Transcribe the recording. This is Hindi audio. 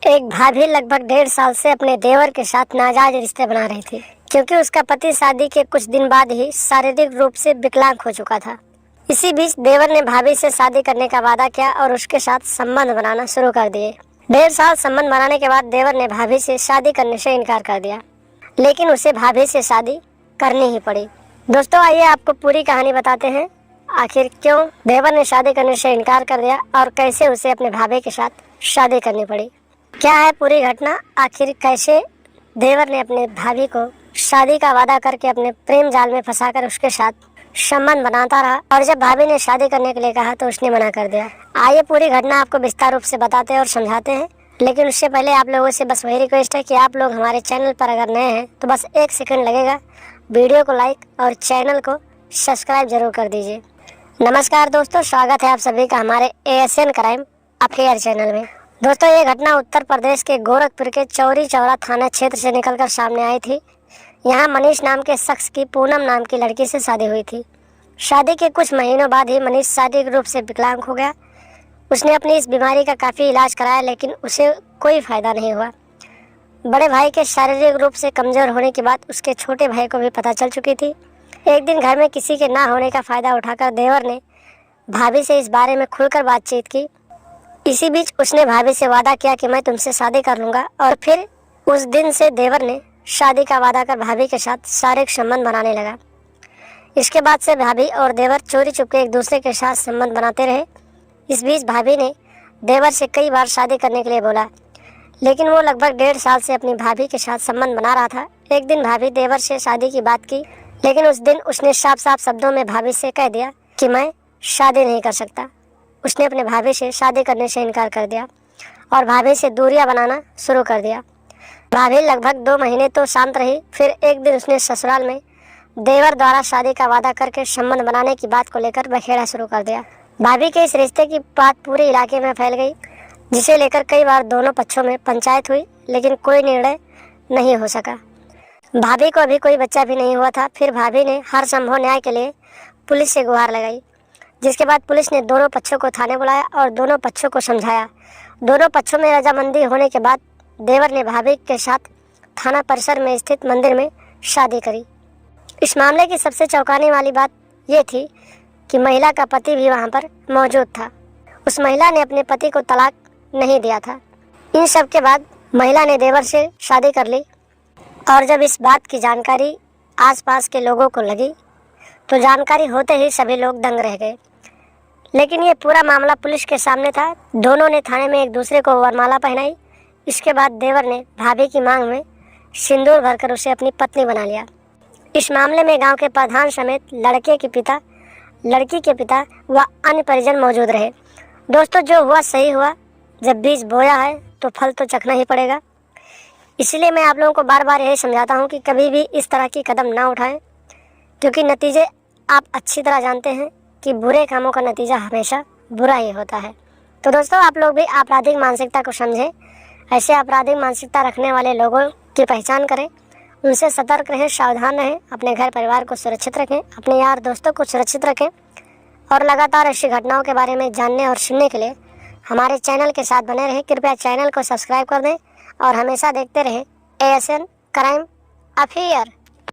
एक भाभी लगभग 1.5 साल से अपने देवर के साथ नाजायज रिश्ते बना रही थी, क्योंकि उसका पति शादी के कुछ दिन बाद ही शारीरिक रूप से विकलांग हो चुका था। इसी बीच देवर ने भाभी से शादी करने का वादा किया और उसके साथ संबंध बनाना शुरू कर दिए। 1.5 साल संबंध बनाने के बाद देवर ने भाभी से शादी करने से इनकार कर दिया, लेकिन उसे भाभी से शादी करनी ही पड़ी। दोस्तों, आइए आपको पूरी कहानी बताते हैं, आखिर क्यों देवर ने शादी करने से इनकार कर दिया और कैसे उसे अपने भाभी के साथ शादी करनी पड़ी। क्या है पूरी घटना, आखिर कैसे देवर ने अपने भाभी को शादी का वादा करके अपने प्रेम जाल में फंसाकर उसके साथ संबंध बनाता रहा, और जब भाभी ने शादी करने के लिए कहा तो उसने मना कर दिया। आइए पूरी घटना आपको विस्तार रूप से बताते हैं और समझाते हैं, लेकिन उससे पहले आप लोगों से बस वही रिक्वेस्ट है कि आप लोग हमारे चैनल पर अगर नए हैं तो बस 1 सेकंड लगेगा, वीडियो को लाइक और चैनल को सब्सक्राइब जरूर कर दीजिए। नमस्कार दोस्तों, स्वागत है आप सभी का हमारे ASN क्राइम अफेयर चैनल में। दोस्तों, ये घटना उत्तर प्रदेश के गोरखपुर के चौरी चौरा थाना क्षेत्र से निकलकर सामने आई थी। यहाँ मनीष नाम के शख्स की पूनम नाम की लड़की से शादी हुई थी। शादी के कुछ महीनों बाद ही मनीष शारीरिक रूप से विकलांग हो गया। उसने अपनी इस बीमारी का काफ़ी इलाज कराया, लेकिन उसे कोई फायदा नहीं हुआ। बड़े भाई के शारीरिक रूप से कमज़ोर होने की बात उसके छोटे भाई को भी पता चल चुकी थी। एक दिन घर में किसी के ना होने का फ़ायदा उठाकर देवर ने भाभी से इस बारे में खुलकर बातचीत की। इसी बीच उसने भाभी से वादा किया कि मैं तुमसे शादी कर लूँगा, और फिर उस दिन से देवर ने शादी का वादा कर भाभी के साथ शारीरिक संबंध बनाने लगा। इसके बाद से भाभी और देवर चोरी चुपके एक दूसरे के साथ संबंध बनाते रहे। इस बीच भाभी ने देवर से कई बार शादी करने के लिए बोला, लेकिन वो लगभग 1.5 साल से अपनी भाभी के साथ संबंध बना रहा था। एक दिन भाभी देवर से शादी की बात की, लेकिन उस दिन उसने साफ साफ शब्दों में भाभी से कह दिया कि मैं शादी नहीं कर सकता। उसने अपने भाभी से शादी करने से इनकार कर दिया और भाभी से दूरियां बनाना शुरू कर दिया। भाभी लगभग 2 महीने तो शांत रही, फिर एक दिन उसने ससुराल में देवर द्वारा शादी का वादा करके संबंध बनाने की बात को लेकर बखेड़ा शुरू कर दिया। भाभी के इस रिश्ते की बात पूरे इलाके में फैल गई, जिसे लेकर कई बार दोनों पक्षों में पंचायत हुई, लेकिन कोई निर्णय नहीं हो सका। भाभी को अभी कोई बच्चा भी नहीं हुआ था। फिर भाभी ने हर संभव न्याय के लिए पुलिस से गुहार लगाई, जिसके बाद पुलिस ने दोनों पक्षों को थाने बुलाया और दोनों पक्षों को समझाया। दोनों पक्षों में रजामंदी होने के बाद देवर ने भाभी के साथ थाना परिसर में स्थित मंदिर में शादी करी। इस मामले की सबसे चौंकाने वाली बात यह थी कि महिला का पति भी वहां पर मौजूद था। उस महिला ने अपने पति को तलाक नहीं दिया था। इन सब के बाद महिला ने देवर से शादी कर ली, और जब इस बात की जानकारी आसपास के लोगों को लगी तो जानकारी होते ही सभी लोग दंग रह गए। लेकिन ये पूरा मामला पुलिस के सामने था। दोनों ने थाने में एक दूसरे को वरमाला पहनाई। इसके बाद देवर ने भाभी की मांग में सिंदूर भरकर उसे अपनी पत्नी बना लिया। इस मामले में गांव के प्रधान समेत लड़की के पिता व अन्य परिजन मौजूद रहे। दोस्तों, जो हुआ सही हुआ। जब बीज बोया है तो फल तो चखना ही पड़ेगा। इसलिए मैं आप लोगों को बार बार यही समझाता हूँ कि कभी भी इस तरह की कदम ना उठाएं, क्योंकि नतीजे आप अच्छी तरह जानते हैं कि बुरे कामों का नतीजा हमेशा बुरा ही होता है। तो दोस्तों, आप लोग भी आपराधिक मानसिकता को समझें। ऐसे आपराधिक मानसिकता रखने वाले लोगों की पहचान करें, उनसे सतर्क रहें, सावधान रहें, अपने घर परिवार को सुरक्षित रखें, अपने यार दोस्तों को सुरक्षित रखें, और लगातार ऐसी घटनाओं के बारे में जानने और सुनने के लिए हमारे चैनल के साथ बने रहें। कृपया चैनल को सब्सक्राइब कर दें और हमेशा देखते रहें ASN क्राइम अफेयर।